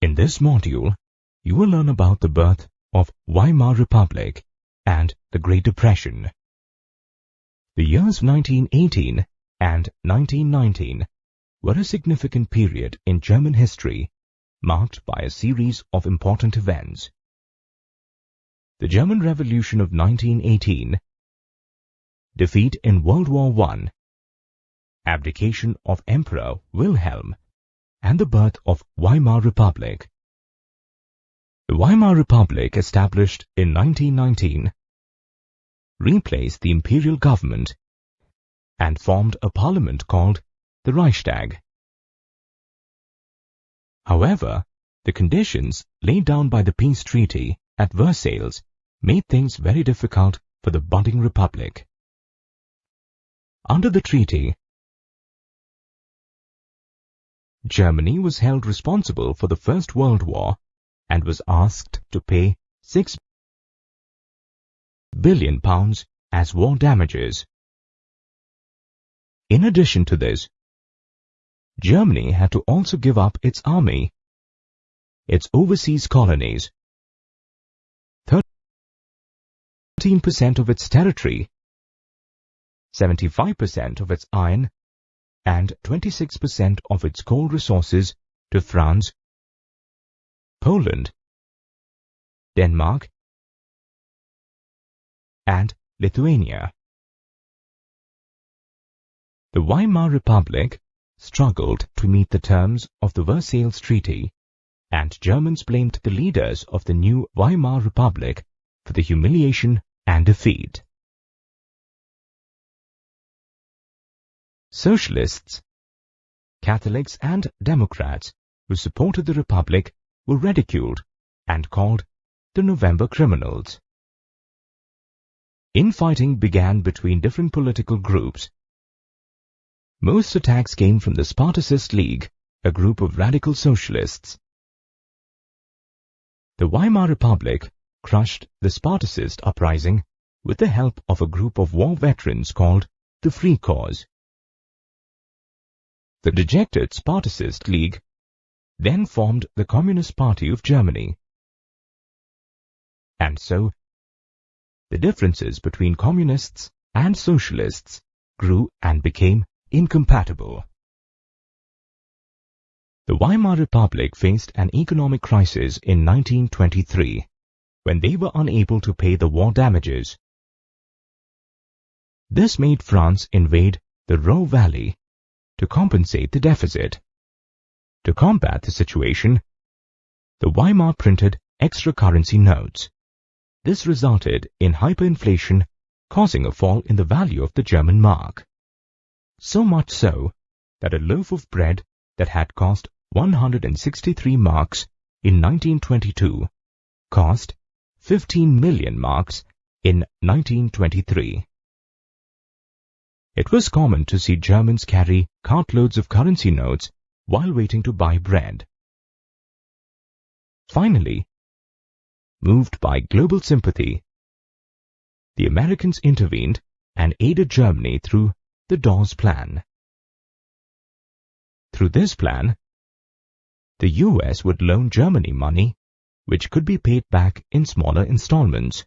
In this module, you will learn about the birth of Weimar Republic and the Great Depression. The years 1918 and 1919 were a significant period in German history, marked by a series of important events. The German Revolution of 1918, defeat in World War I, abdication of Emperor Wilhelm, and the birth of Weimar Republic. The Weimar Republic, established in 1919, replaced the imperial government and formed a parliament called the Reichstag. However, the conditions laid down by the peace treaty at Versailles made things very difficult for the budding republic. Under the treaty, Germany was held responsible for the First World War and was asked to pay £6 billion as war damages. In addition to this, Germany had to also give up its army, its overseas colonies, 13% of its territory, 75% of its iron, and 26% of its coal resources to France, Poland, Denmark, and Lithuania. The Weimar Republic struggled to meet the terms of the Versailles Treaty, and Germans blamed the leaders of the new Weimar Republic for the humiliation and defeat. Socialists, Catholics, and Democrats who supported the Republic were ridiculed and called the November criminals. Infighting began between different political groups. Most attacks came from the Spartacist League, a group of radical socialists. The Weimar Republic crushed the Spartacist uprising with the help of a group of war veterans called the Free Corps. The dejected Spartacist League then formed the Communist Party of Germany. And so, the differences between communists and socialists grew and became incompatible. The Weimar Republic faced an economic crisis in 1923, when they were unable to pay the war damages. This made France invade the Ruhr Valley to compensate the deficit. To combat the situation, the Weimar printed extra currency notes. This resulted in hyperinflation, causing a fall in the value of the German mark. So much so that a loaf of bread that had cost 163 marks in 1922 cost 15 million marks in 1923. It was common to see Germans carry cartloads of currency notes while waiting to buy bread. Finally, moved by global sympathy, the Americans intervened and aided Germany through the Dawes Plan. Through this plan, the US would loan Germany money which could be paid back in smaller installments.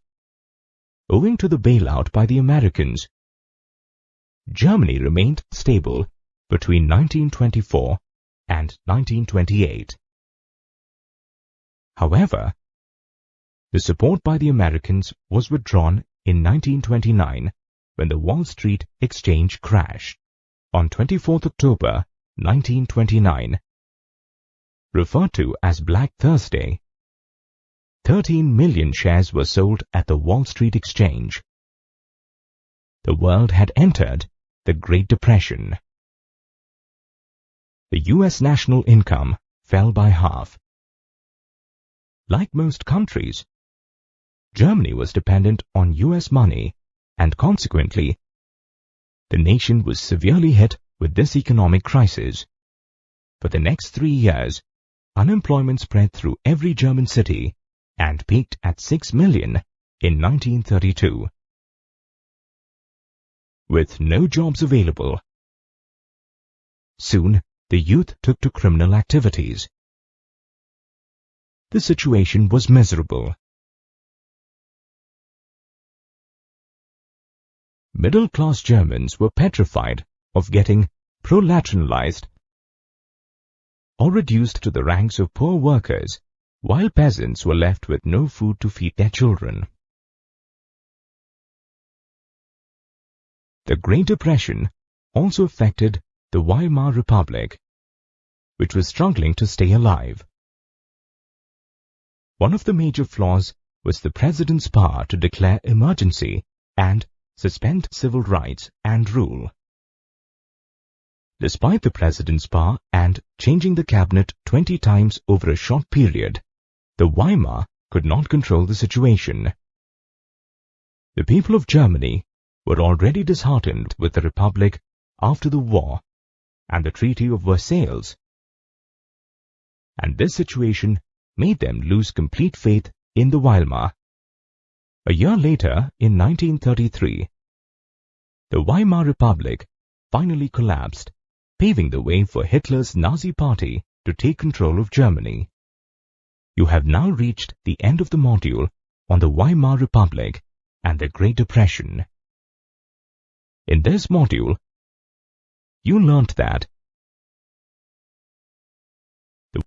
Owing to the bailout by the Americans, Germany remained stable between 1924 and 1928. However, the support by the Americans was withdrawn in 1929 when the Wall Street Exchange crashed. On 24th October 1929, referred to as Black Thursday, 13 million shares were sold at the Wall Street Exchange. The world had entered the Great Depression. The U.S. national income fell by half. Like most countries, Germany was dependent on U.S. money, and consequently, the nation was severely hit with this economic crisis. For the next 3 years, unemployment spread through every German city and peaked at 6 million in 1932. With no jobs available, soon the youth took to criminal activities. the situation was miserable. Middle-class Germans were petrified of getting prolationalized or reduced to the ranks of poor workers, while peasants were left with no food to feed their children. The Great Depression also affected the Weimar Republic, which was struggling to stay alive. One of the major flaws was the president's power to declare emergency and suspend civil rights and rule. Despite the president's power and changing the cabinet 20 times over a short period, the Weimar could not control the situation. The people of Germany were already disheartened with the Republic after the war and the Treaty of Versailles, and this situation made them lose complete faith in the Weimar. A year later, in 1933, the Weimar Republic finally collapsed, paving the way for Hitler's Nazi Party to take control of Germany. You have now reached the end of the module on the Weimar Republic and the Great Depression. In this module, you learnt that the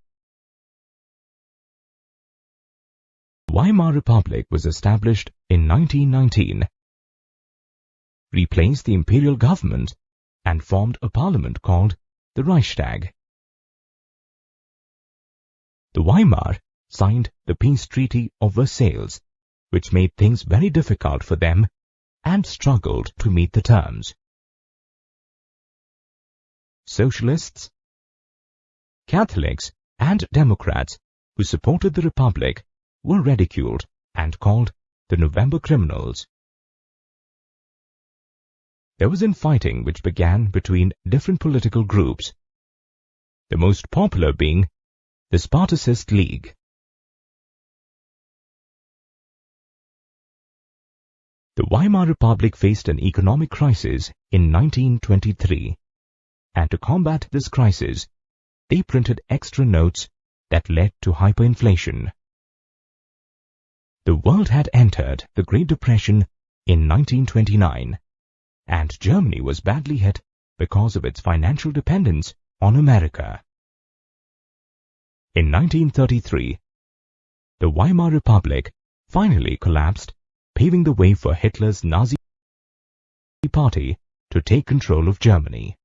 Weimar Republic was established in 1919, replaced the imperial government, and formed a parliament called the Reichstag. The Weimar signed the Peace Treaty of Versailles, which made things very difficult for them and struggled to meet the terms. Socialists, Catholics, and Democrats who supported the Republic were ridiculed and called the November Criminals. There was infighting which began between different political groups, the most popular being the Spartacist League. The Weimar Republic faced an economic crisis in 1923, and to combat this crisis, they printed extra notes that led to hyperinflation. The world had entered the Great Depression in 1929, and Germany was badly hit because of its financial dependence on America. In 1933, the Weimar Republic finally collapsed, paving the way for Hitler's Nazi Party to take control of Germany.